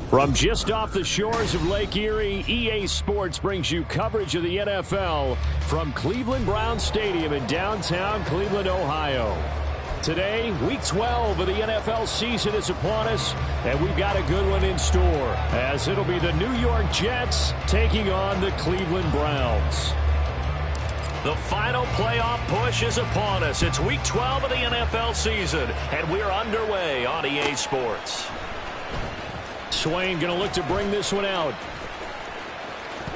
From just off the shores of Lake Erie, EA Sports brings you coverage of the NFL from Cleveland Browns Stadium in downtown Cleveland, Ohio. Today, Week 12 of the NFL season is upon us, and we've got a good one in store, as it'll be the New York Jets taking on the Cleveland Browns. The final playoff push is upon us. It's Week 12 of the NFL season, and we're underway on EA Sports. Swain going to look to bring this one out.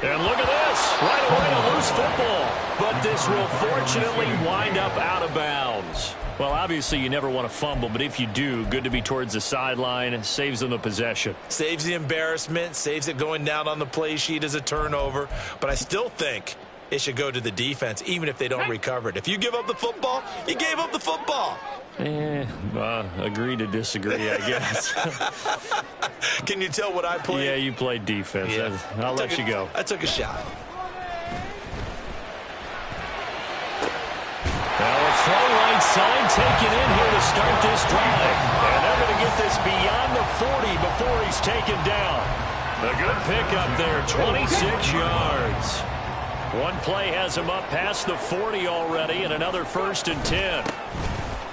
And look at this. Right away, a loose football. But this will fortunately wind up out of bounds. Well, obviously, you never want to fumble, but if you do, good to be towards the sideline. Saves them the possession. Saves the embarrassment, saves it going down on the play sheet as a turnover. But I still think it should go to the defense, even if they don't recover it. If you give up the football, you gave up the football. Agree to disagree, I guess. Can you tell what I played? Yeah, you played defense. Yeah. I'll let you go. I took a shot. Well, a throw right side taken in here to start this drive. And they're going to get this beyond the 40 before he's taken down. A good pickup there, 26 yards. One play has him up past the 40 already, and another 1st and 10.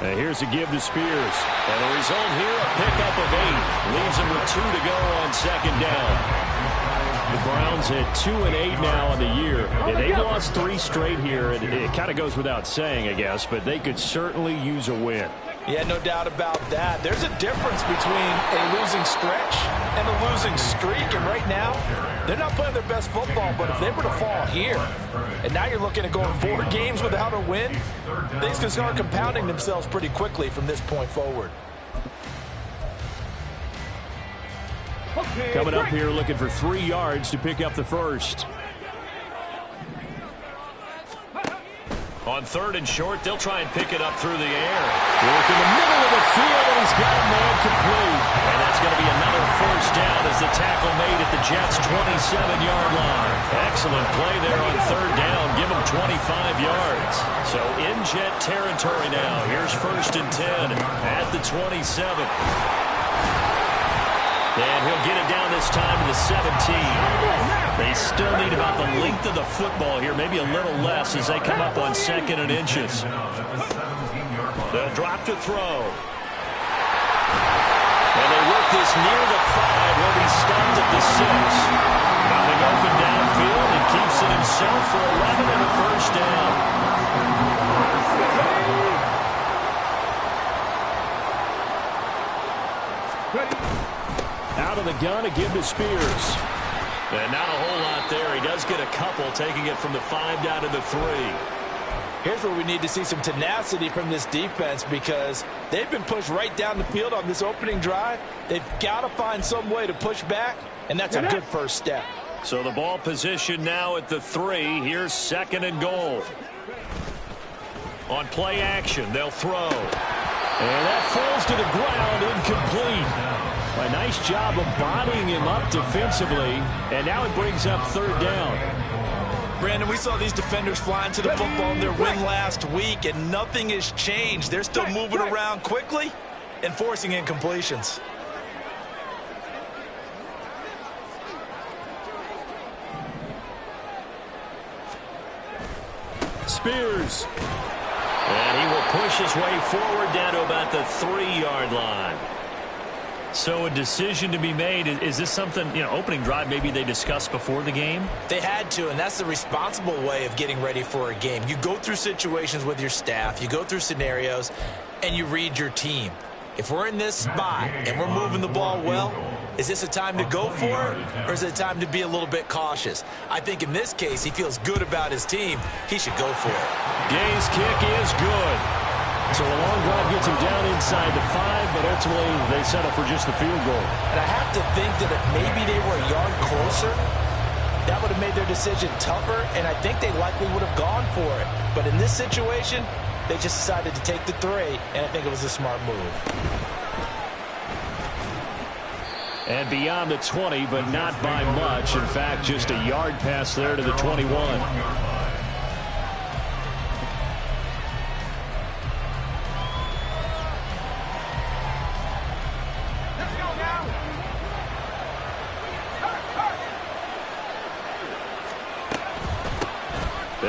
And here's a give to Spears. And the result here, a pickup of 8. Leaves him with 2 to go on 2nd down. The Browns at 2-8 now on the year. And they've lost 3 straight here. It kind of goes without saying, I guess, but they could certainly use a win. Yeah, no doubt about that. There's a difference between a losing stretch and a losing streak. And right now, they're not playing their best football, but if they were to fall here, and now you're looking at going 4 games without a win, things can start compounding themselves pretty quickly from this point forward. Coming up here looking for 3 yards to pick up the first. On 3rd and short, they'll try and pick it up through the air. Work in the middle of the field, and he's got a man complete. And that's going to be another 1st down as the tackle made at the Jets' 27-yard line. Excellent play there on 3rd down. Give him 25 yards. So in Jet territory now. Here's 1st and 10 at the 27. And he'll get it down this time to the 17. They still need about the length of the football here, maybe a little less as they come up on 2nd and inches. They'll drop to throw. And they work this near the 5. He'll be stopped at the 6. Nothing open downfield and keeps it himself for 11 and a 1st down. Out of the gun, a give to Spears. And not a whole lot there. He does get a couple, taking it from the 5 down to the 3. Here's where we need to see some tenacity from this defense, because they've been pushed right down the field on this opening drive. They've got to find some way to push back, and that's a good 1st step. So the ball position now at the 3. Here's 2nd and goal. On play action, they'll throw. And that falls to the ground, incomplete. A nice job of bodying him up defensively, and now it brings up 3rd down. Brandon, we saw these defenders flying to the football in their win last week, and nothing has changed. They're still moving around quickly and forcing incompletions. Spears. And he will push his way forward down to about the 3-yard line. So a decision to be made. Is this something, opening drive maybe they discussed before the game? They had to, and that's the responsible way of getting ready for a game. You go through situations with your staff, you go through scenarios, and you read your team. If we're in this spot and we're moving the ball well, is this a time to go for it, or is it a time to be a little bit cautious? I think in this case, he feels good about his team. He should go for it. Gay's kick is good. So a long drive gets him down inside the 5, but ultimately they settle for just the field goal. And I have to think that if maybe they were a yard closer, that would have made their decision tougher, and I think they likely would have gone for it. But in this situation, they just decided to take the 3, and I think it was a smart move. And beyond the 20, but not by much. In fact, just a yard pass there to the 21.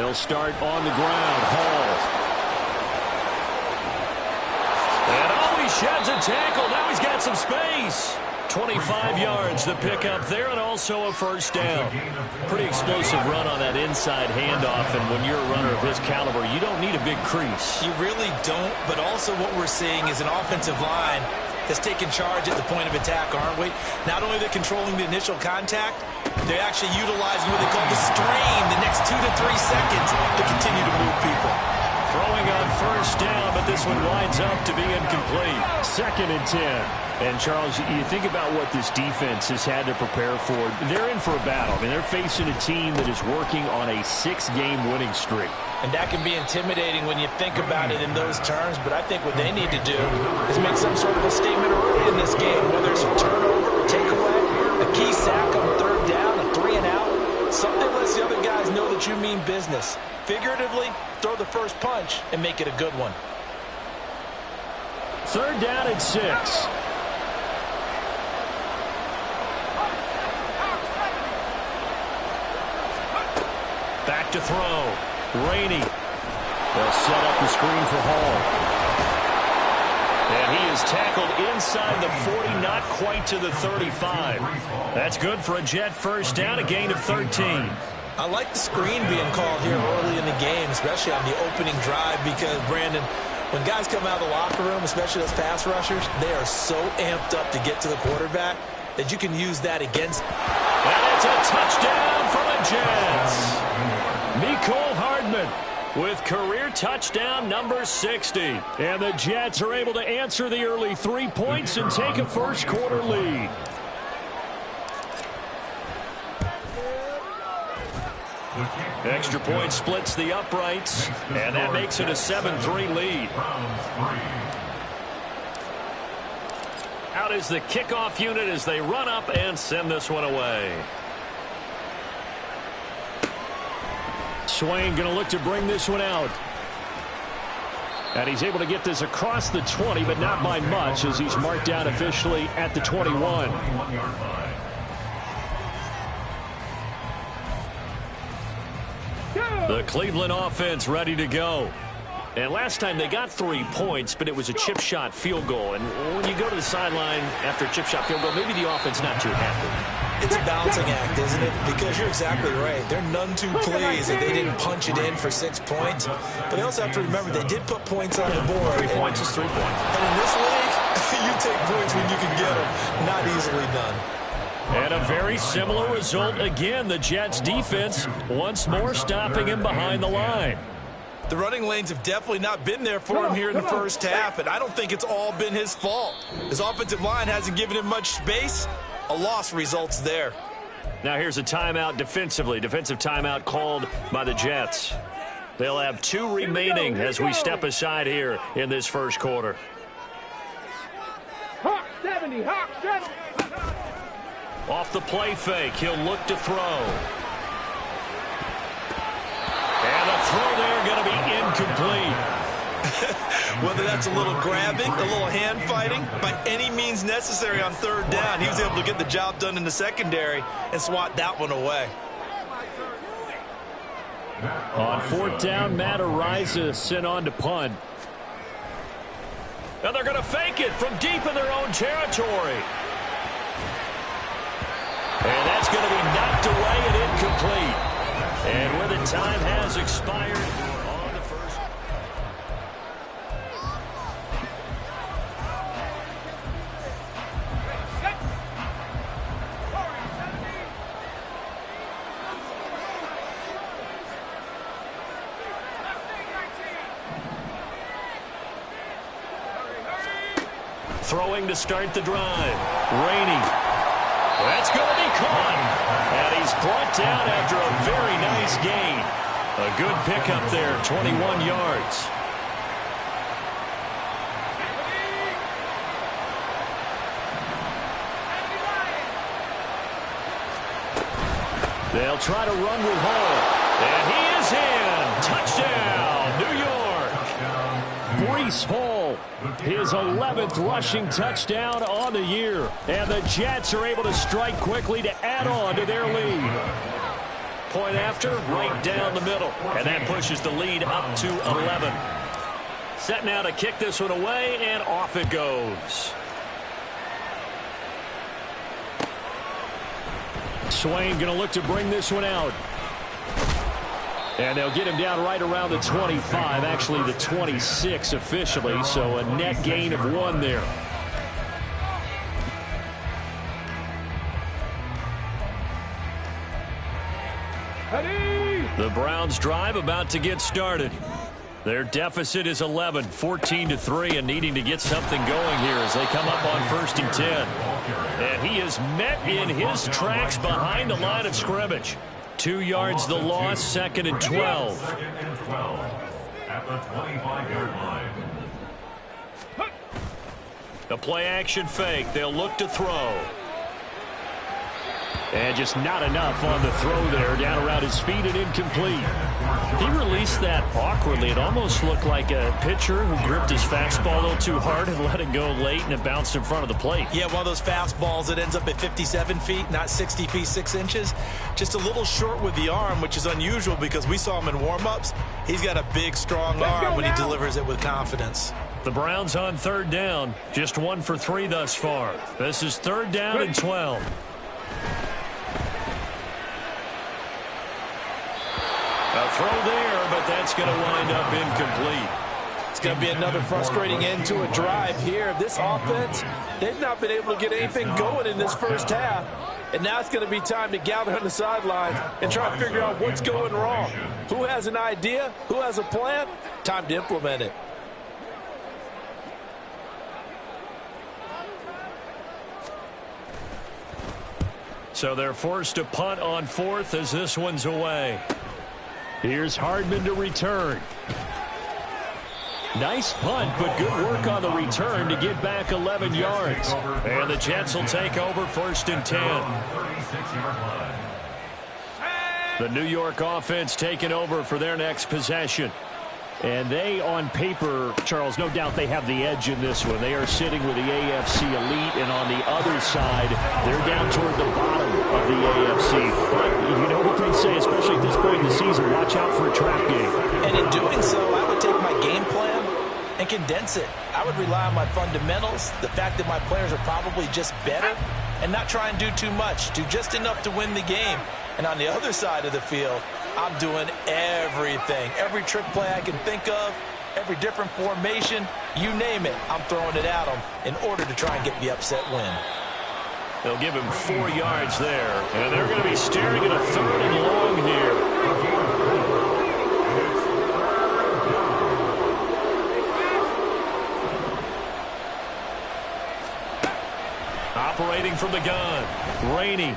They'll start on the ground. Hall. And he sheds a tackle. Now he's got some space. 25 yards the pickup there, and also a first down. Pretty explosive run on that inside handoff, and when you're a runner of his caliber, you don't need a big crease. You really don't, but also what we're seeing is an offensive line that's taking charge at the point of attack, aren't we? Not only are they controlling the initial contact, they're actually utilizing what they call the strain the next 2 to 3 seconds to continue to move people. Throwing on first down, but this one winds up to be incomplete. 2nd and 10. And, Charles, you think about what this defense has had to prepare for. They're in for a battle. I mean, they're facing a team that is working on a 6-game winning streak. And that can be intimidating when you think about it in those terms, but I think what they need to do is make some sort of a statement early in this game, whether it's a turnover, a takeaway, a key sack on 3rd down, a 3-and-out. Something lets the other guys know that you mean business. Figuratively, throw the first punch and make it a good one. 3rd down and 6. Back to throw. Rainey. They'll set up the screen for Hall. And he is tackled inside the 40, not quite to the 35. That's good for a Jet first down, a gain of 13. I like the screen being called here early in the game, especially on the opening drive, because, Brandon, when guys come out of the locker room, especially those pass rushers, they are so amped up to get to the quarterback that you can use that against. And it's a touchdown for the Jets. Mecole Hardman with career touchdown number 60. And the Jets are able to answer the early 3 points and take a first-quarter lead. Extra point splits the uprights, and that makes it a 7-3 lead. Out is the kickoff unit as they run up and send this one away. Swain going to look to bring this one out. And he's able to get this across the 20, but not by much, as he's marked down officially at the 21. The Cleveland offense ready to go. And last time they got 3 points, but it was a chip shot field goal. And when you go to the sideline after a chip shot field goal, maybe the offense not too happy. It's a balancing act, isn't it? Because you're exactly right. They're none too pleased that they didn't punch it in for 6 points. But they also have to remember they did put points on the board. 3 points is 3 points. And in this league, you take points when you can get them. Not easily done. And a very similar result again. The Jets defense once more stopping him behind the line. The running lanes have definitely not been there for him here in the first half, and I don't think it's all been his fault. His offensive line hasn't given him much space. A loss results there. Now here's a timeout defensively. Defensive timeout called by the Jets. They'll have 2 remaining as we step aside here in this first quarter. Hawk 70, Hawk 70. Off the play fake, he'll look to throw. And the throw there going to be incomplete. Whether that's a little grabbing, a little hand fighting, by any means necessary on 3rd down, he was able to get the job done in the secondary and swat that one away. On 4th down, Matt Ariza sent on to punt. And they're going to fake it from deep in their own territory. And that's going to be knocked away and incomplete. And where the time has expired on the first. Throwing to start the drive. Rainey. That's going to be caught. And he's brought down after a very nice gain. A good pickup there, 21 yards. They'll try to run with Hall. And he is in. Touchdown, New York. Breece Hall, his 11th rushing touchdown on the year. And the Jets are able to strike quickly to add on to their lead. point after, right down the middle. And that pushes the lead up to 11. Set now to kick this one away, and off it goes. Swain going to look to bring this one out. And they'll get him down right around the 25, actually the 26 officially, so a net gain of 1 there. The Browns drive about to get started. Their deficit is 11, 14-3, and needing to get something going here as they come up on 1st and 10. And he is met in his tracks behind the line of scrimmage. 2 yards the loss, 2nd and 12. Second and 12 at the 25-yard line. The play action fake. They'll look to throw. And just not enough on the throw there. Down around his feet and incomplete. He released that awkwardly. It almost looked like a pitcher who gripped his fastball a little too hard and let it go late, and it bounced in front of the plate. Yeah, one of those fastballs that ends up at 57 feet, not 60 feet, 6 inches. Just a little short with the arm, which is unusual because we saw him in warm-ups. He's got a big, strong arm when he delivers it with confidence. The Browns on 3rd down. Just 1 for 3 thus far. This is 3rd down and 12. A throw there, but that's going to wind up incomplete. It's going to be another frustrating end to a drive here. This offense, they've not been able to get anything going in this first half. And now it's going to be time to gather on the sidelines and try to figure out what's going wrong. Who has an idea? Who has a plan? Time to implement it. So they're forced to punt on 4th as this one's away. Here's Hardman to return. Nice punt, but good work on the return to get back 11 yards. And the Jets will take over 1st and 10. The New York offense taking over for their next possession. And they, on paper, Charles, no doubt they have the edge in this one. They are sitting with the AFC elite, and on the other side, they're down toward the bottom of the AFC. But you know what they say, especially at this point in the season, watch out for a trap game. And in doing so, I would take my game plan and condense it. I would rely on my fundamentals, the fact that my players are probably just better, and not try and do too much. Do just enough to win the game. And on the other side of the field, I'm doing everything. Every trick play I can think of, every different formation, you name it, I'm throwing it at them in order to try and get the upset win. They'll give him 4 yards there, and they're going to be staring at a 3rd and long here. Operating from the gun, Rainey.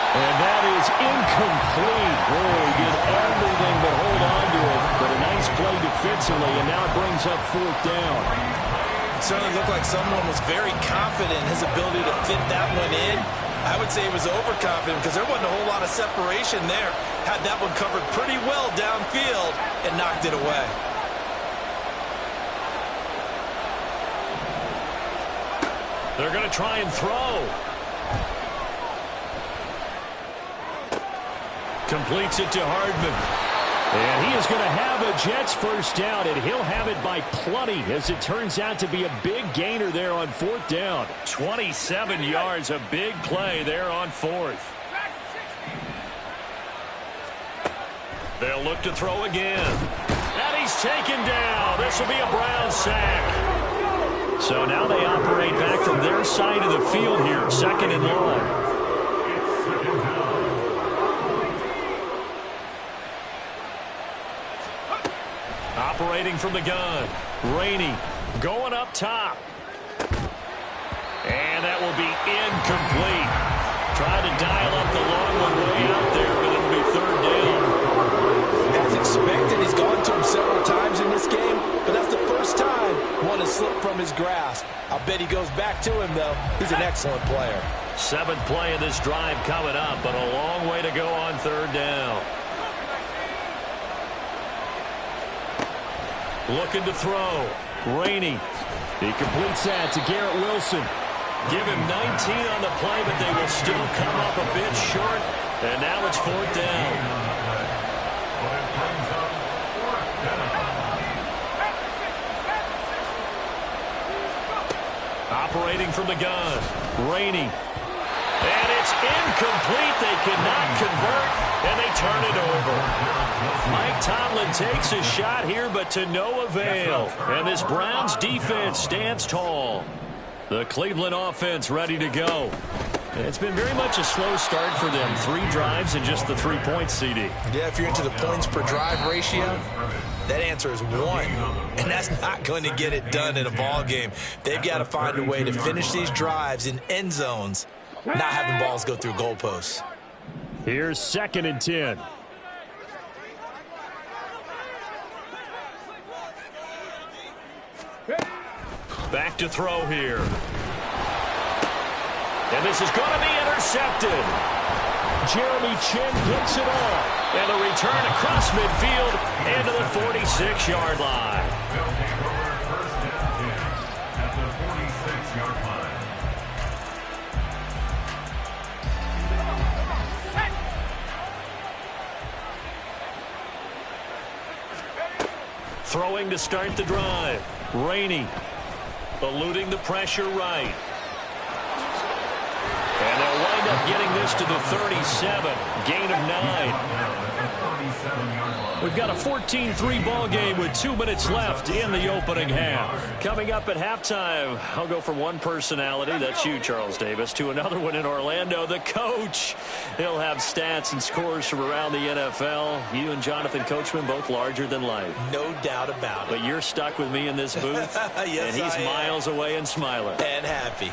And that is incomplete. Oh, he did everything but hold on to it. But a nice play defensively, and now it brings up 4th down. It certainly looked like someone was very confident in his ability to fit that one in. I would say he was overconfident because there wasn't a whole lot of separation there. Had that one covered pretty well downfield and knocked it away. They're going to try and throw. Completes it to Hardman. And he is going to have a Jets first down, and he'll have it by plenty, as it turns out to be a big gainer there on 4th down. 27 yards, a big play there on 4th. They'll look to throw again. And he's taken down. This will be a Brown sack. So now they operate back from their side of the field here, 2nd and long. Operating from the gun, Rainey going up top. And that will be incomplete. Trying to dial up the long one way out there, but it'll be 3rd down. As expected, he's gone to him several times in this game, but that's the first time one has slipped from his grasp. I'll bet he goes back to him, though. He's an excellent player. 7th play of this drive coming up, but a long way to go on 3rd down. Looking to throw. Rainey. He completes that to Garrett Wilson. Give him 19 on the play, but they will still come up a bit short. And now it's 4th down. Operating from the gun, Rainey. And it's incomplete. They cannot convert, and they turn it over. Mike Tomlin takes a shot here, but to no avail. And this Browns defense stands tall. The Cleveland offense ready to go. It's been very much a slow start for them. 3 drives and just the 3 points, CD. Yeah, if you're into the points per drive ratio, that answer is 1. And that's not going to get it done in a ball game. They've got to find a way to finish these drives in end zones, not having balls go through goalposts. Here's 2nd and 10. Back to throw here. And this is going to be intercepted. Jeremy Chin picks it off. And a return across midfield into the 46-yard line. At the 46-yard line. Throwing to start the drive. Rainey eluding the pressure right. And they'll wind up getting this to the 37. Gain of 9. We've got a 14-3 ball game with 2 minutes left in the opening half. Coming up at halftime, I'll go from one personality, that's you, Charles Davis, to another one in Orlando, the coach. He'll have stats and scores from around the NFL. You and Jonathan Coachman, both larger than life. No doubt about it. But you're stuck with me in this booth, yes, and he's miles away and smiling. And happy.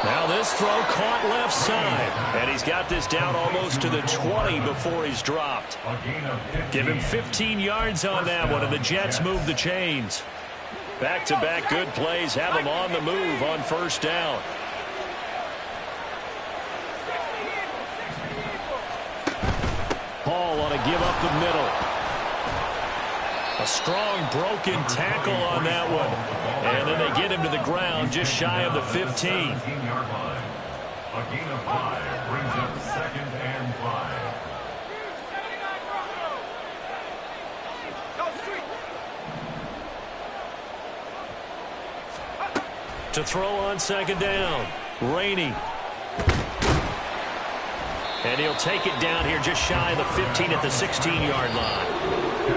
Now this throw caught left side, and he's got this down almost to the 20 before he's dropped. Give him 15 yards on that one, and the Jets move the chains. Back-to-back good plays have them on the move on 1st down. Hall on a give up the middle. A strong broken tackle on that one. And then they get him to the ground just shy of the 15. 17-yard line. A gain of 5 brings up 2nd and 5. To throw on 2nd down. Rainey. And he'll take it down here just shy of the 15 at the 16-yard line.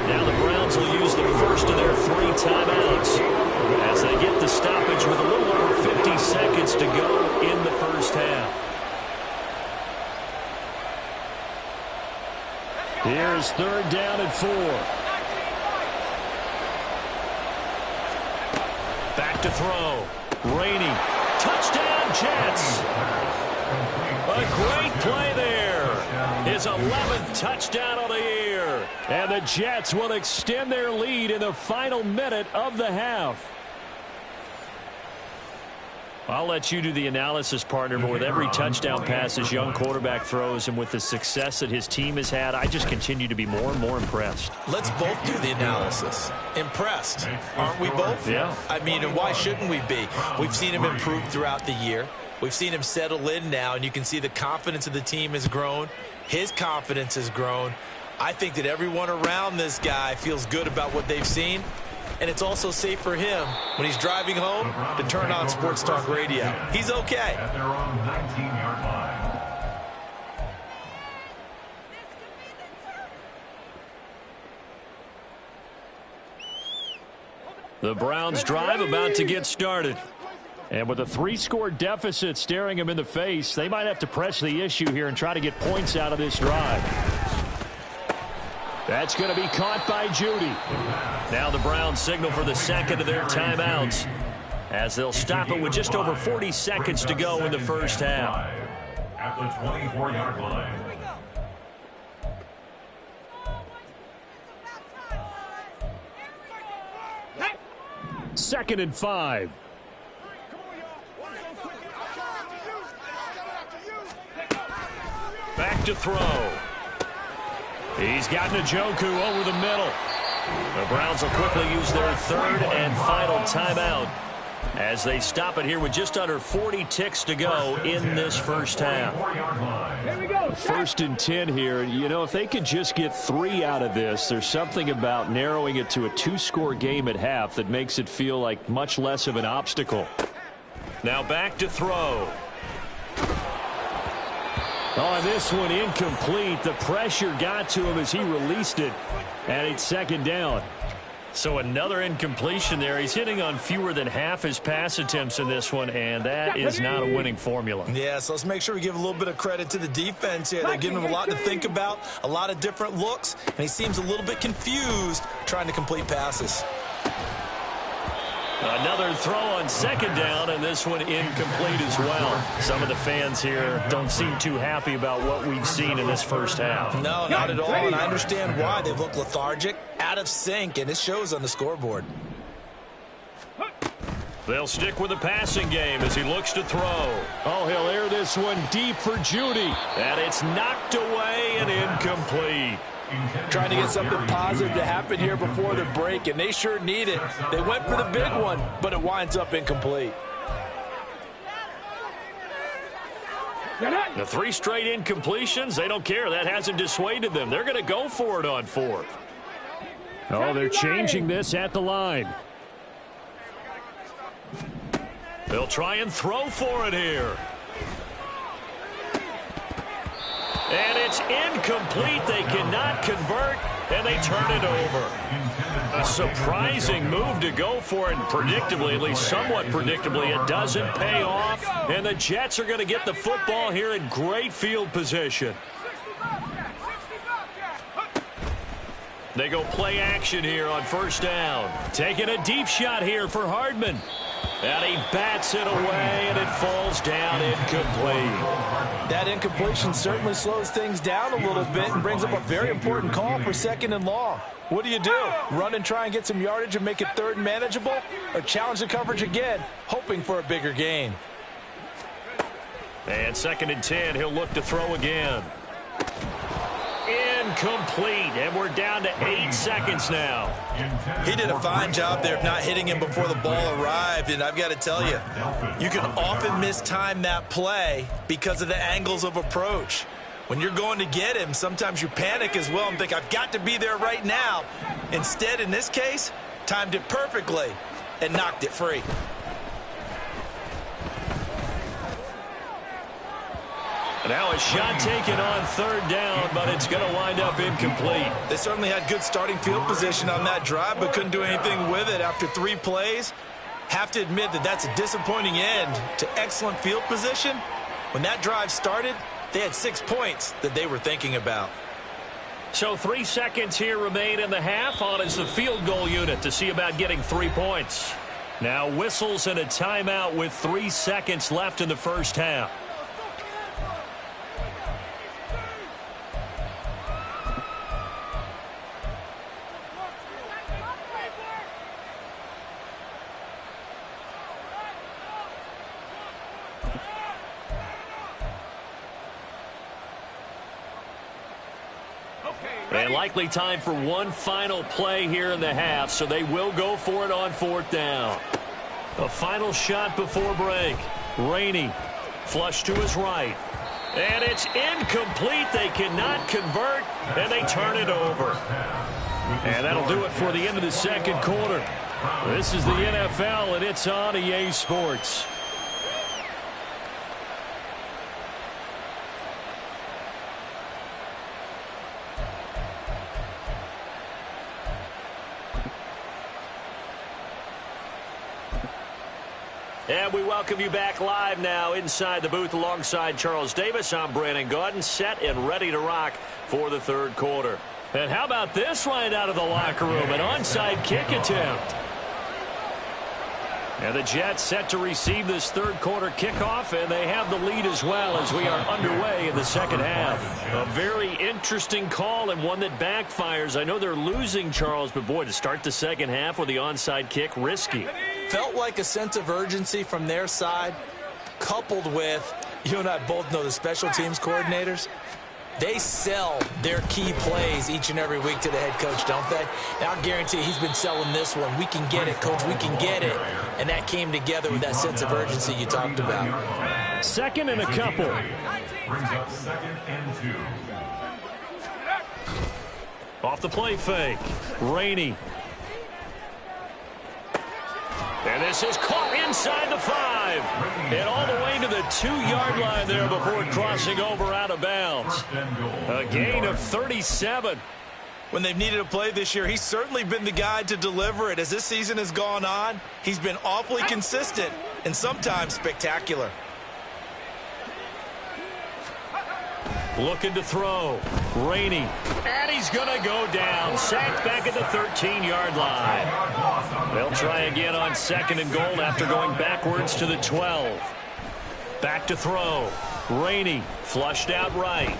Now the Browns will use the first of their 3 timeouts as they get the stoppage with a little over 50 seconds to go in the first half. Here's 3rd down and 4. Back to throw. Rainey. Touchdown, Jets. A great play there. His 11th touchdown of the year. And the Jets will extend their lead in the final minute of the half. I'll let you do the analysis, partner, but with every touchdown pass his young quarterback throws and with the success that his team has had, I just continue to be more and more impressed. Let's both do the analysis. Impressed, aren't we both? Yeah. I mean, and why shouldn't we be? We've seen him improve throughout the year. We've seen him settle in now, and you can see the confidence of the team has grown. His confidence has grown. I think that everyone around this guy feels good about what they've seen. And it's also safe for him when he's driving home to turn on Sports Talk Radio. He's okay. At their own 19-yard line. The Browns drive about to get started. And with a 3-score deficit staring him in the face, they might have to press the issue here and try to get points out of this drive. That's going to be caught by Judy. Now the Browns signal for the 2nd of their timeouts as they'll stop it with just over 40 seconds to go in the first half. At the 24-yard line. 2nd and 5. Back to throw. He's got Njoku over the middle. The Browns will quickly use their 3rd and final timeout as they stop it here with just under 40 ticks to go in this first half. Here we go. First and 10 here. You know, if they could just get 3 out of this, there's something about narrowing it to a 2-score game at half that makes it feel like much less of an obstacle. Now back to throw. Oh, this one incomplete. The pressure got to him as he released it, and it's second down. So another incompletion there. He's hitting on fewer than half his pass attempts in this one, and that is not a winning formula. Yeah, so let's make sure we give a little bit of credit to the defense here. They're giving him a lot to think about, a lot of different looks, and he seems a little bit confused trying to complete passes. Another throw on second down, and this one incomplete as well. Some of the fans here don't seem too happy about what we've seen in this first half. No, not at all, and I understand why. They look lethargic, out of sync, and it shows on the scoreboard. They'll stick with the passing game as he looks to throw. Oh, he'll air this one deep for Judy, and it's knocked away and incomplete. Trying to get something positive to happen here before the break, and they sure need it. They went for the big one, but it winds up incomplete. The 3 straight incompletions, they don't care. That hasn't dissuaded them. They're going to go for it on 4th. Oh, they're changing this at the line. They'll try and throw for it here. And it's incomplete. They cannot convert, and they turn it over. A surprising move to go for it, and predictably, at least somewhat predictably, it doesn't pay off. And the Jets are going to get the football here in great field position. They go play action here on first down. Taking a deep shot here for Hardman. And he bats it away, and it falls down incomplete. That incompletion certainly slows things down a little bit and brings up a very important call for second and long. What do? Run and try and get some yardage and make it third and manageable? Or challenge the coverage again, hoping for a bigger gain? And second and 10, he'll look to throw again. Incomplete, and we're down to 8 seconds now. He did a fine job there of not hitting him before the ball arrived, and I've got to tell you, you can often mistime that play because of the angles of approach. When you're going to get him, sometimes you panic as well and think, I've got to be there right now. Instead, in this case, timed it perfectly and knocked it free. Now a shot taken on third down, but it's going to wind up incomplete. They certainly had good starting field position on that drive, but couldn't do anything with it after 3 plays. Have to admit that that's a disappointing end to excellent field position. When that drive started, they had 6 points that they were thinking about. So 3 seconds here remain in the half on as the field goal unit to see about getting 3 points. Now whistles and a timeout with 3 seconds left in the first half. And likely time for one final play here in the half, so they will go for it on 4th down. A final shot before break. Rainey, flush to his right. And it's incomplete. They cannot convert, and they turn it over. And that'll do it for the end of the second quarter. This is the NFL, and it's on EA Sports. And we welcome you back live now inside the booth alongside Charles Davis. I'm Brandon Gaudin, set and ready to rock for the third quarter. And how about this right out of the locker room? An onside kick attempt. And the Jets set to receive this third quarter kickoff, and they have the lead as well as we are underway in the second half. A very interesting call and one that backfires. I know they're losing, Charles, but boy, to start the second half with the onside kick, risky. Felt like a sense of urgency from their side, coupled with, you and I both know the special teams coordinators, They sell their key plays each and every week to the head coach, don't they? And I'll guarantee he's been selling this one. We can get it, coach. We can get it. And that came together with that sense of urgency you talked about. Second and a couple. Brings up 2nd and 2. Off the play fake. Rainey. And this is caught inside the 5. And all the way to the 2-yard line there before crossing over out of bounds. A gain of 37. When they've needed a play this year, he's certainly been the guy to deliver it. As this season has gone on, he's been awfully consistent and sometimes spectacular. Looking to throw. Rainey. And he's going to go down. Sacked back at the 13-yard line. They'll try again on 2nd and goal after going backwards to the 12. Back to throw. Rainey flushed out right.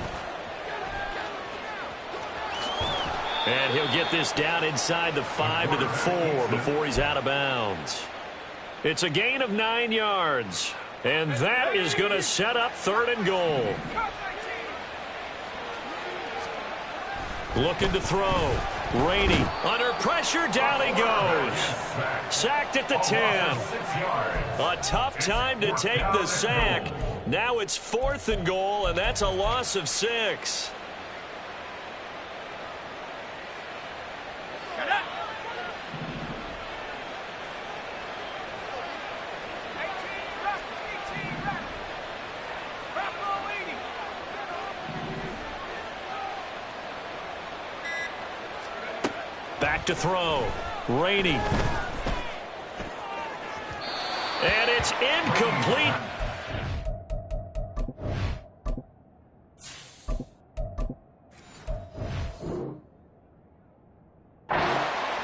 And he'll get this down inside the 5 to the 4 before he's out of bounds. It's a gain of 9 yards. And that is going to set up 3rd and goal. Looking to throw. Rainey under pressure. Down he goes. Sacked at the 10. A tough time to take the sack. Now it's 4th and goal, and that's a loss of 6. Back to throw. Rainey. And it's incomplete.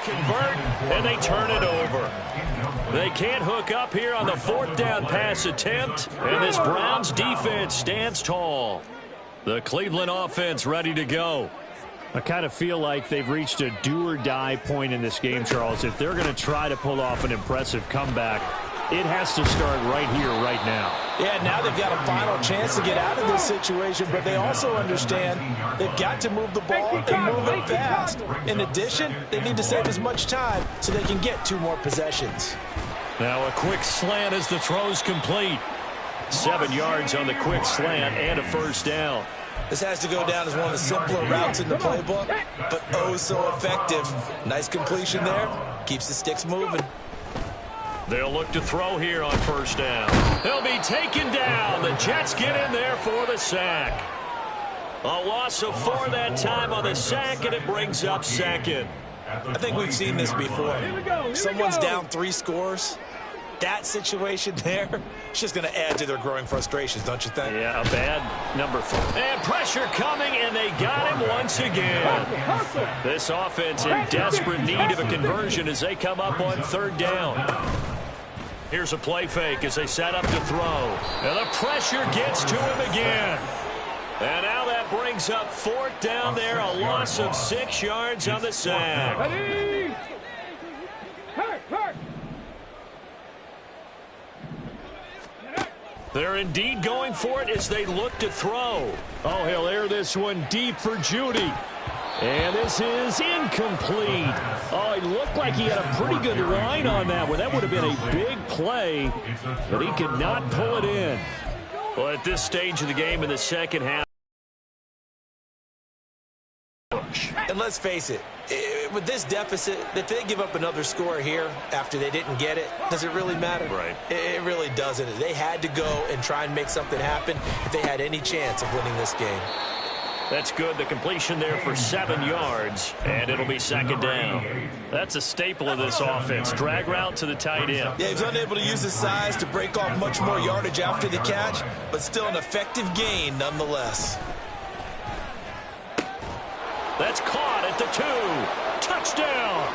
Convert, and they turn it over. They can't hook up here on the 4th down pass attempt, and this Browns defense stands tall. The Cleveland offense ready to go. I kind of feel like they've reached a do-or-die point in this game, Charles. If they're going to try to pull off an impressive comeback, it has to start right here, right now. Yeah, now they've got a final chance to get out of this situation, but they also understand they've got to move the ball and move it fast. In addition, they need to save as much time so they can get 2 more possessions. Now a quick slant as the throw's complete. 7 yards on the quick slant and a 1st down. This has to go down as one of the simpler routes in the playbook, but oh so effective. Nice completion there. Keeps the sticks moving. They'll look to throw here on 1st down. They'll be taken down. The Jets get in there for the sack. A loss of 4 that time on the sack, and it brings up 2nd. I think we've seen this before. Someone's down 3 scores. That situation there, it's just going to add to their growing frustrations, don't you think? Yeah, a bad number 4. And pressure coming, and they got him once again. This offense in desperate need of a conversion as they come up on 3rd down. Here's a play fake as they set up to throw. And the pressure gets to him again. And now that brings up 4th down there, a loss of 6 yards on the sack. They're indeed going for it as they look to throw. Oh, he'll air this one deep for Judy. And this is incomplete. Oh, it looked like he had a pretty good line on that one. That would have been a big play, but he could not pull it in. Well, at this stage of the game in the second half. And let's face it, with this deficit, if they give up another score here after they didn't get it, does it really matter? Right. It really doesn't. They had to go and try and make something happen if they had any chance of winning this game. That's good. The completion there for 7 yards, and it'll be 2nd down. That's a staple of this offense. Drag route to the tight end. Yeah, he's unable to use his size to break off much more yardage after the catch, but still an effective gain nonetheless. That's caught at the 2. Touchdown.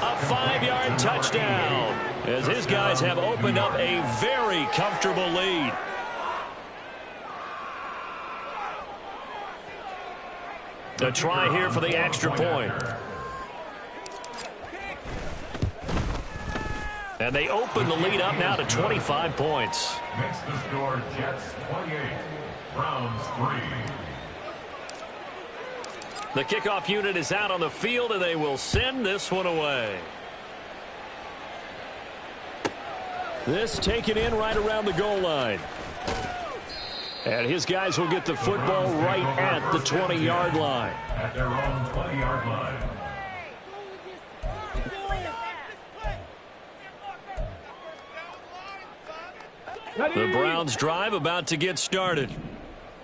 A 5-yard touchdown as his guys have opened up a very comfortable lead. A try here for the extra point. And they open the lead up now to 25 points. Makes the score Jets 28, Browns 3. The kickoff unit is out on the field, and they will send this one away. This taken in right around the goal line. And his guys will get the football right at the 20-yard line. At their own 20-yard line. The Browns drive about to get started.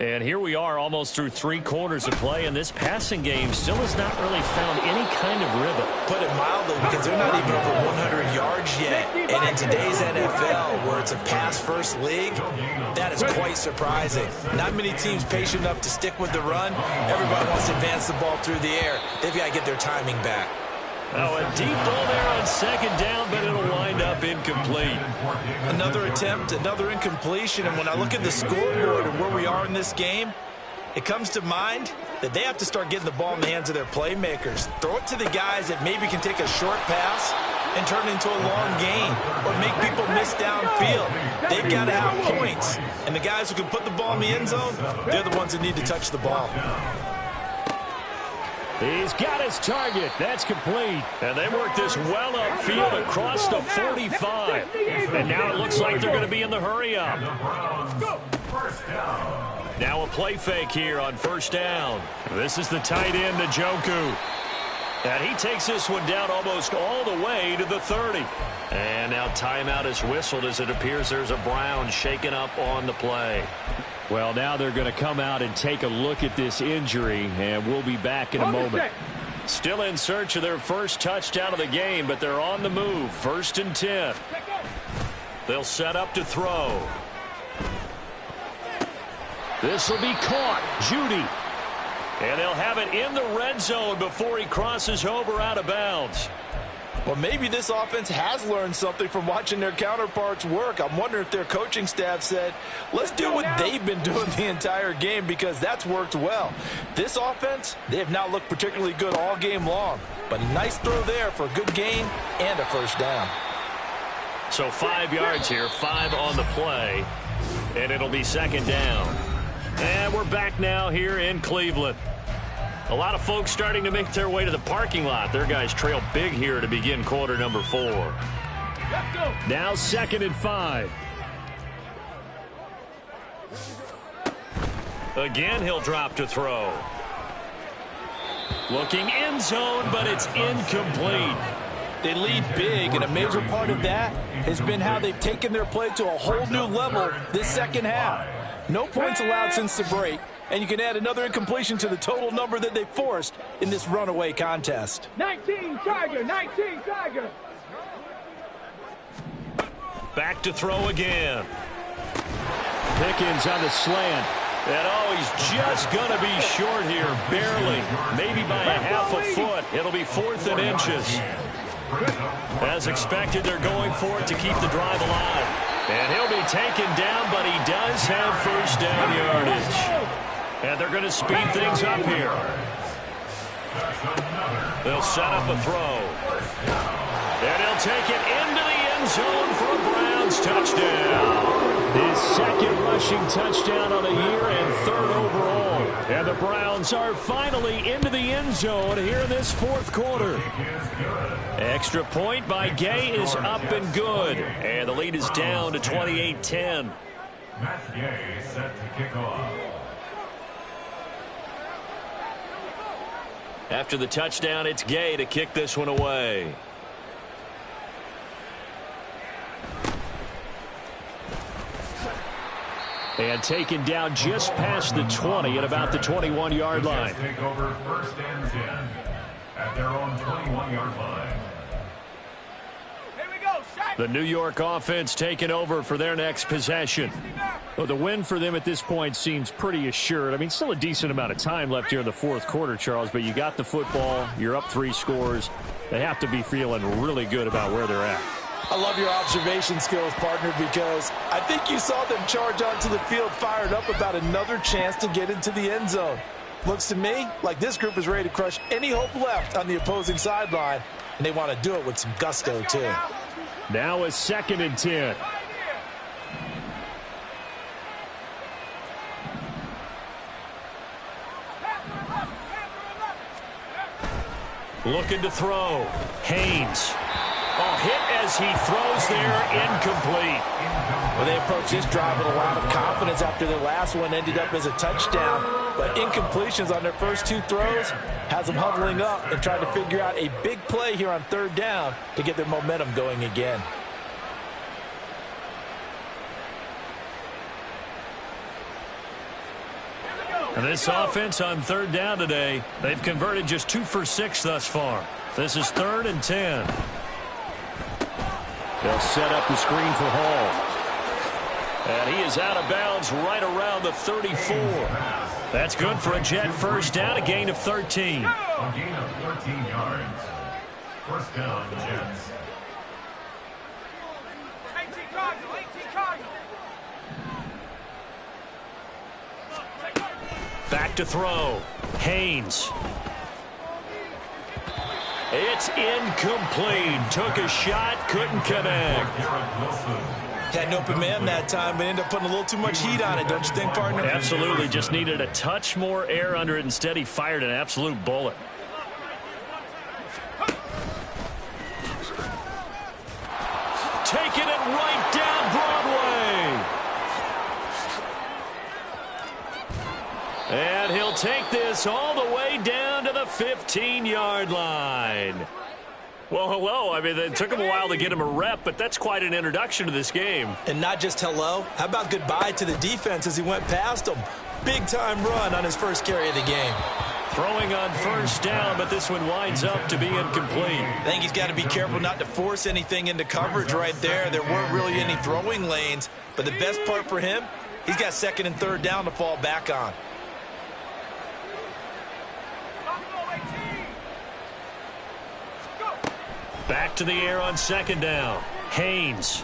And here we are almost through 3 quarters of play, and this passing game still has not really found any kind of rhythm. Put it mildly, because they're not even over 100 yards yet. And in today's NFL, where it's a pass-first league, that is quite surprising. Not many teams patient enough to stick with the run. Everybody wants to advance the ball through the air. They've got to get their timing back. Oh, a deep ball there on second down, but it'll wind up incomplete. Another attempt, another incompletion, and when I look at the scoreboard and where we are in this game, it comes to mind that they have to start getting the ball in the hands of their playmakers. Throw it to the guys that maybe can take a short pass and turn it into a long gain or make people miss downfield. They've got to have points, and the guys who can put the ball in the end zone, they're the ones that need to touch the ball. He's got his target. That's complete. And they work this well upfield across the 45. And now it looks like they're going to be in the hurry-up. Now a play fake here on first down. This is the tight end, Njoku. And he takes this one down almost all the way to the 30. And now timeout is whistled as it appears there's a Brown shaken up on the play. Well, now they're going to come out and take a look at this injury, and we'll be back in a moment. Still in search of their first touchdown of the game, but they're on the move. 1st and 10. They'll set up to throw. This will be caught. Judy. And they'll have it in the red zone before he crosses over out of bounds. Well, maybe this offense has learned something from watching their counterparts work. I'm wondering if their coaching staff said, let's do what they've been doing the entire game, because that's worked well. This offense, they have not looked particularly good all game long, but a nice throw there for a good gain and a first down. So 5 yards here, 5 on the play, and it'll be second down. And we're back now here in Cleveland. A lot of folks starting to make their way to the parking lot. Their guys trail big here to begin quarter number 4. Now 2nd and 5. Again, he'll drop to throw. Looking end zone, but it's incomplete. They lead big, and a major part of that has been how they've taken their play to a whole new level this second half. No points allowed since the break. And you can add another incompletion to the total number that they forced in this runaway contest. 19 Tiger, 19 Tiger. Back to throw again. Pickens on the slant. And oh, he's just going to be short here, barely. Maybe by a half a foot. It'll be 4th and inches. As expected, they're going for it to keep the drive alive. And he'll be taken down, but he does have first down yardage. And they're going to speed things up here. They'll set up a throw. And he'll take it into the end zone for a Browns touchdown. His 2nd rushing touchdown on the year and 3rd overall. And the Browns are finally into the end zone here in this 4th quarter. Extra point by Gay is up and good. And the lead is down to 28-10. Matt Gay set to kick off. After the touchdown, it's Gay to kick this one away. And taken down just past the 20 at about the 21-yard line. Take over 1st and 10 at their own 21-yard line. The New York offense taking over for their next possession. Well, the win for them at this point seems pretty assured. I mean, still a decent amount of time left here in the 4th quarter, Charles, but you got the football. You're up 3 scores. They have to be feeling really good about where they're at. I love your observation skills, partner, because I think you saw them charge onto the field fired up about another chance to get into the end zone. Looks to me like this group is ready to crush any hope left on the opposing sideline, and they want to do it with some gusto, too. Now a 2nd and 10. Looking to throw. Haynes. Oh, hit as he throws there, incomplete. Well, they approached this drive with a lot of confidence after their last one ended up as a touchdown. But incompletions on their first two throws has them huddling up and trying to figure out a big play here on third down to get their momentum going again. And this offense on third down today, they've converted just 2 for 6 thus far. This is 3rd and 10. They'll set up the screen for Hall. And he is out of bounds right around the 34. That's good for a Jet first down, a gain of 13. A gain of 13 yards. First down, Jets. 18 Cardinals, 18 Cardinals. Back to throw. Haynes. It's incomplete. Took a shot, couldn't connect. Had an open man that time, but ended up putting a little too much heat on it, don't you think, partner? Absolutely. Just needed a touch more air under it. Instead, he fired an absolute bullet. Taking it right down Broadway. And he'll take this all the way down to the 15-yard line. Well, hello. I mean, it took him a while to get him a rep, but that's quite an introduction to this game. And not just hello. How about goodbye to the defense as he went past him? Big-time run on his first carry of the game. Throwing on first down, but this one winds up to be incomplete. I think he's got to be careful not to force anything into coverage right there. There weren't really any throwing lanes, but the best part for him, he's got 2nd and 3rd down to fall back on. Back to the air on 2nd down. Haynes.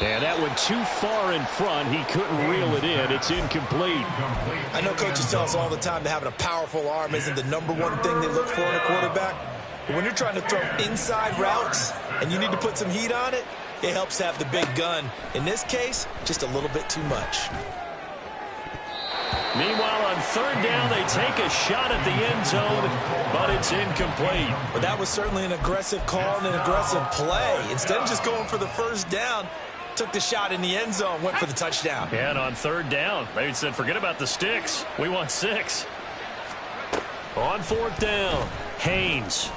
And that went too far in front. He couldn't reel it in. It's incomplete. I know coaches tell us all the time that having a powerful arm isn't the #1 thing they look for in a quarterback. But when you're trying to throw inside routes and you need to put some heat on it, it helps have the big gun. In this case, just a little bit too much. Meanwhile, on 3rd down, they take a shot at the end zone, but it's incomplete. But that was certainly an aggressive call and an aggressive play. Instead of just going for the first down, took the shot in the end zone, went for the touchdown. Yeah, and on 3rd down, they said, forget about the sticks. We want 6. On 4th down, Haynes.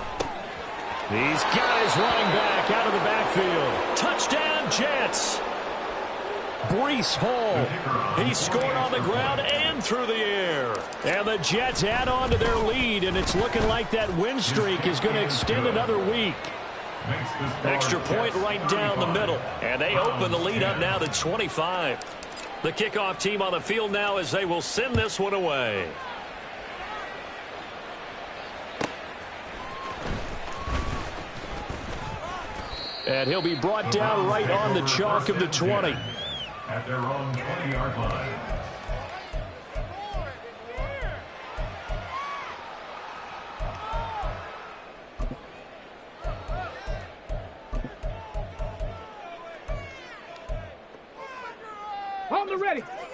He's got his running back out of the backfield. Touchdown, Jets. Breece Hall. He scored on the ground and through the air. And the Jets add on to their lead, and it's looking like that win streak is going to extend another week. Extra point right down the middle. And they open the lead up now to 25. The kickoff team on the field now as they will send this one away. And he'll be brought down right on the chalk of the 20. At their own 20-yard line.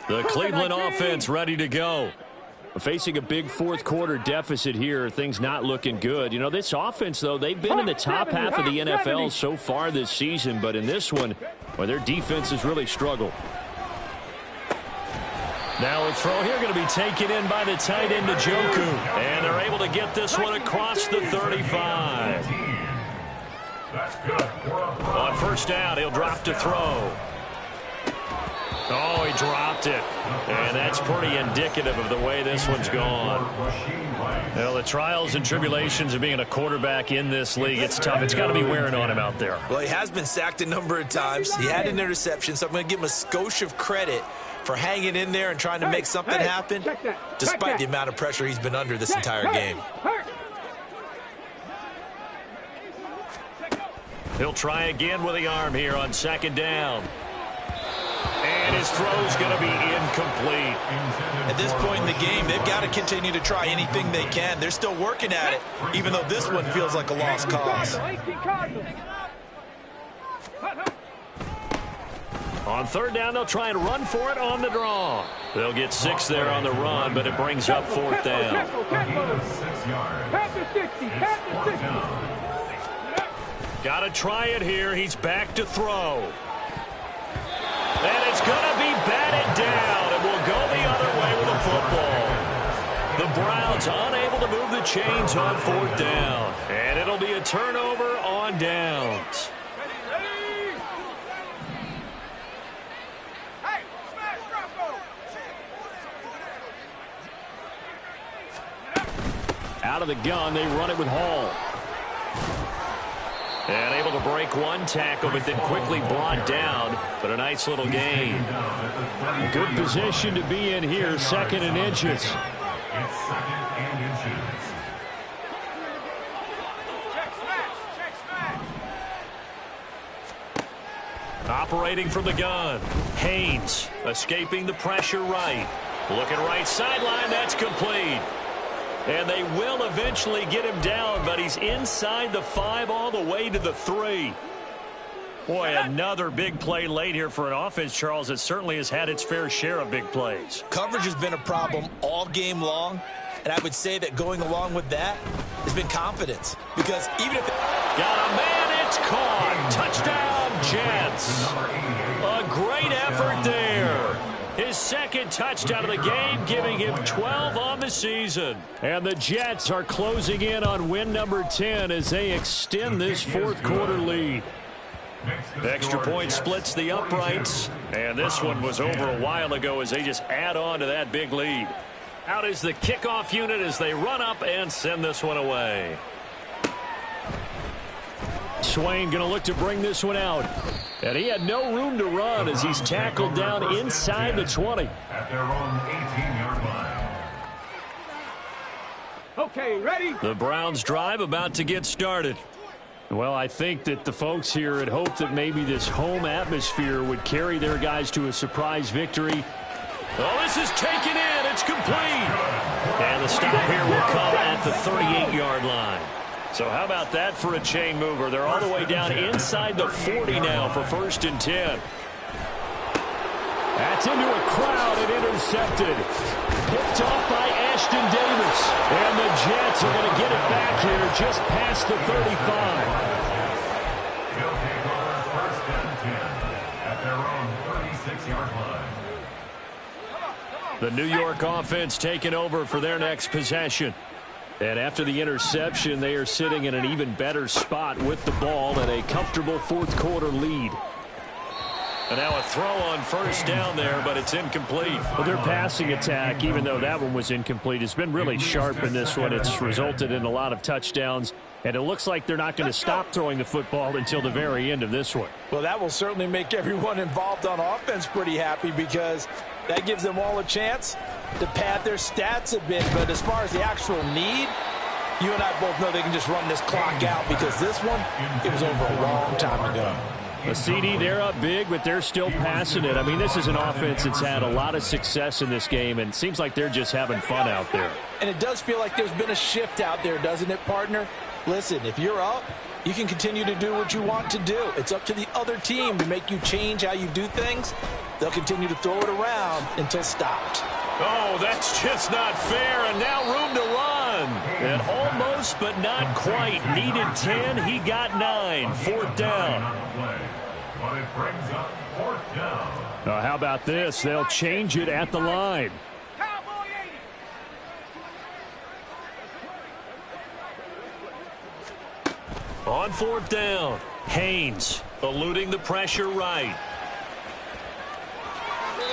The Cleveland offense ready to go. Facing a big 4th quarter deficit here, things not looking good. You know, this offense, though, they've been in the top half of the NFL so far this season, but in this one, well, their defense has really struggled. Now a throw here going to be taken in by the tight end Njoku, and they're able to get this one across the 35. On 1st down, he'll drop to throw. Oh, he dropped it. And that's pretty indicative of the way this one's gone. Well, the trials and tribulations of being a quarterback in this league, it's tough. It's got to be wearing on him out there. Well, he has been sacked a number of times. He had an interception, so I'm going to give him a skosh of credit for hanging in there and trying to make something happen, despite the amount of pressure he's been under this entire game. He'll try again with the arm here on 2nd down. And his throw's going to be incomplete. At this point in the game, they've got to continue to try anything they can. They're still working at it, even though this one feels like a lost cause. On third down, they'll try and run for it on the draw. They'll get 6 there on the run, but it brings up fourth down. 6 yards. Got to try it here. He's back to throw. And it's going to be batted down, and we'll go the other way with the football. The Browns unable to move the chains on fourth down. And it'll be a turnover on downs. Out of the gun, they run it with Hall. And able to break one tackle, but then quickly brought down. But a nice little gain. Good position to be in here, 2nd and inches. It's 2nd and inches. Operating from the gun. Haynes escaping the pressure right. Looking right sideline, that's complete. And they will eventually get him down, but he's inside the 5 all the way to the 3. Boy, another big play late here for an offense, Charles, that certainly has had its fair share of big plays. Coverage has been a problem all game long, and I would say that going along with that has been confidence. Because even if... Got a man, it's caught. Touchdown, Jets. A great effort there. His 2nd touchdown of the game, giving him 12 on the season. And the Jets are closing in on win number 10 as they extend this 4th quarter lead. The extra point splits the uprights, and this one was over a while ago as they just add on to that big lead. Out is the kickoff unit as they run up and send this one away. Swain going to look to bring this one out. And he had no room to run as he's tackled down inside the 20. At their own 18-yard line. Okay, ready? The Browns drive about to get started. Well, I think that the folks here had hoped that maybe this home atmosphere would carry their guys to a surprise victory. Oh, this is taken in. It's complete. And the stop here will come at the 38-yard line. So how about that for a chain mover? They're all the way down inside the 40 now for 1st and 10. That's into a crowd and intercepted. Picked off by Ashton Davis. And the Jets are going to get it back here just past the 35. They'll take over 1st and 10 at their own 36-yard line. The New York offense taking over for their next possession. And after the interception, they are sitting in an even better spot with the ball and a comfortable 4th quarter lead. And now a throw on 1st down there, but it's incomplete. Well, their passing attack, even though that one was incomplete, has been really sharp in this one. It's resulted in a lot of touchdowns, and it looks like they're not going to stop throwing the football until the very end of this one. Well, that will certainly make everyone involved on offense pretty happy because that gives them all a chance to pad their stats a bit. But as far as the actual need, you and I both know they can just run this clock out because this one, it was over a long time ago. The CD, they're up big, but they're still passing it. I mean, this is an offense that's had a lot of success in this game, and it seems like they're just having fun out there. And it does feel like there's been a shift out there, doesn't it, partner? Listen, if you're up, you can continue to do what you want to do. It's up to the other team to make you change how you do things. They'll continue to throw it around until stopped. Oh, that's just not fair, and now room to run. And almost, but not quite. Needed 10, he got 9. 4th down. But it brings up 4th down. How about this? They'll change it at the line. Cowboy 80. On 4th down, Haynes eluding the pressure right.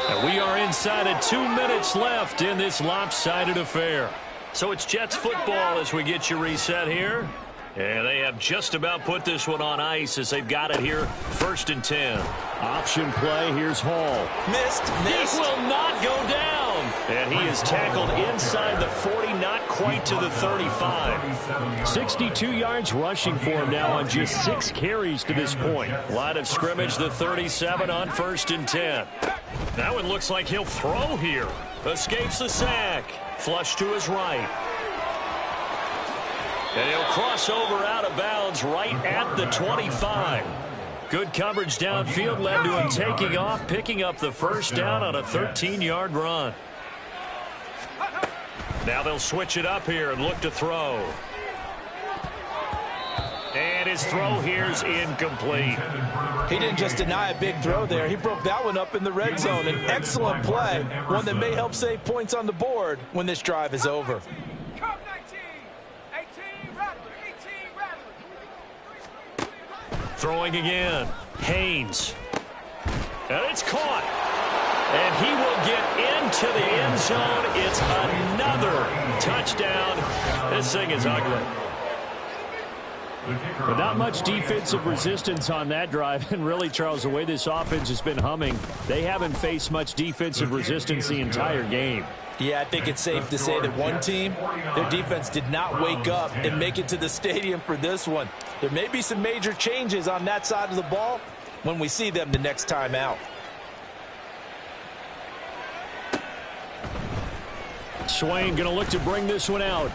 And we are inside of 2 minutes left in this lopsided affair. So it's Jets football as we get you reset here. And they have just about put this one on ice as they've got it here. 1st and 10. Option play. Here's Hall. Missed. He will not go down. And he is tackled inside the 40, not quite to the 35. 62 yards rushing for him now on just 6 carries to this point. Line of scrimmage, the 37 on 1st and 10. That one looks like he'll throw here. Escapes the sack. Flush to his right. And he'll cross over out of bounds right at the 25. Good coverage downfield led to him taking off, picking up the first down on a 13-yard run. Now they'll switch it up here and look to throw. And his throw here's incomplete. He didn't just deny a big throw there. He broke that one up in the red zone. An excellent play, one that may help save points on the board when this drive is over. Come 19, 18, Rattler, 18, Rattler. Throwing again. Haynes. And it's caught. And he will get into the end zone. It's another touchdown. This thing is ugly. But not much defensive resistance on that drive. And really, Charles, the way this offense has been humming, they haven't faced much defensive resistance the entire game. Yeah, I think it's safe to say that one team, their defense did not wake up and make it to the stadium for this one. There may be some major changes on that side of the ball when we see them the next time out. Swain going to look to bring this one out.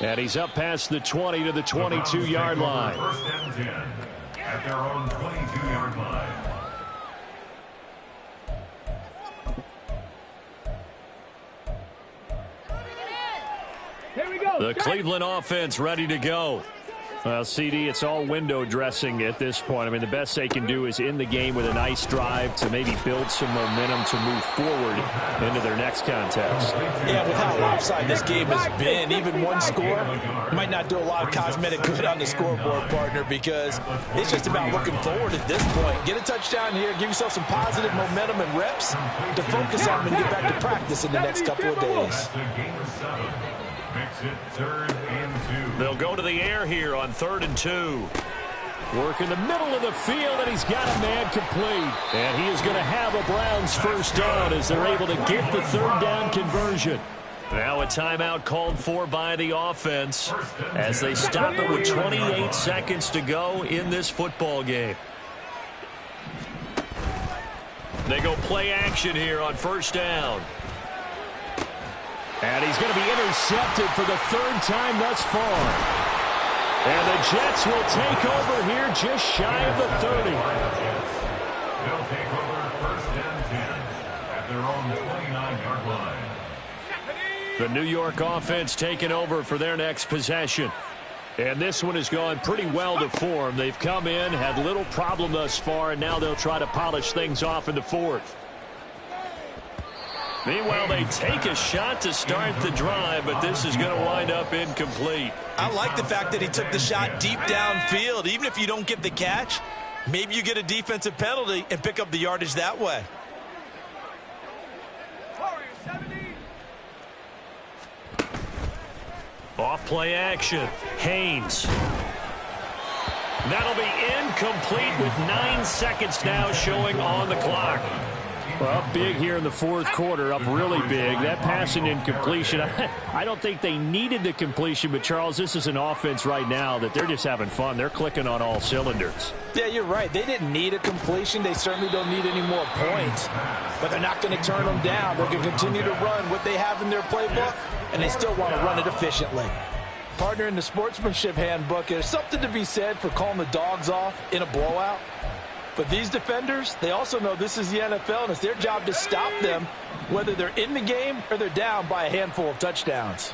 And he's up past the 20 to the 22-yard line. First and 10 at their own 22-yard line. Here we go. The Cleveland offense ready to go. Well, CD, it's all window dressing at this point. I mean, the best they can do is in the game with a nice drive to maybe build some momentum to move forward into their next contest. Yeah, with how lopsided this game has been, even one score might not do a lot of cosmetic good on the scoreboard, partner, because it's just about looking forward at this point. Get a touchdown here, give yourself some positive momentum and reps to focus on when you get back to practice in the next couple of days. Makes it 3rd and 2. They'll go to the air here on 3rd and 2. Work in the middle of the field, and he's got a man complete. And he is going to have a Browns first down as they're able to get the 3rd down conversion. Now a timeout called for by the offense as they stop it with 28 seconds to go in this football game. They go play action here on first down. And he's going to be intercepted for the 3rd time thus far. And the Jets will take over here just shy of the 30. They'll take over 1st and 10 at their own 29-yard line. The New York offense taking over for their next possession. And this one has gone pretty well to form. They've come in, had little problem thus far, and now they'll try to polish things off in the 4th. Meanwhile, they take a shot to start the drive, but this is going to wind up incomplete. I like the fact that he took the shot deep downfield. Even if you don't get the catch, maybe you get a defensive penalty and pick up the yardage that way. Off play action. Haynes. That'll be incomplete with 9 seconds now showing on the clock. Well, up big here in the 4th quarter, up really big. That passing incompletion, I don't think they needed the completion, but Charles, this is an offense right now that they're just having fun. They're clicking on all cylinders. Yeah, you're right. They didn't need a completion. They certainly don't need any more points, but they're not going to turn them down. They're going to continue to run what they have in their playbook, and they still want to run it efficiently. Partner, in the sportsmanship handbook, there's something to be said for calling the dogs off in a blowout. But these defenders, they also know this is the NFL, and it's their job to stop them, whether they're in the game or they're down by a handful of touchdowns.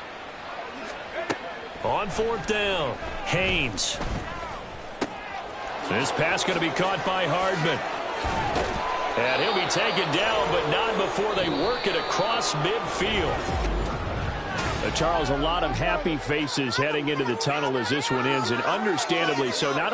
On 4th down, Haynes. This pass going to be caught by Hardman. And he'll be taken down, but not before they work it across midfield. Charles, a lot of happy faces heading into the tunnel as this one ends, and understandably so. Not only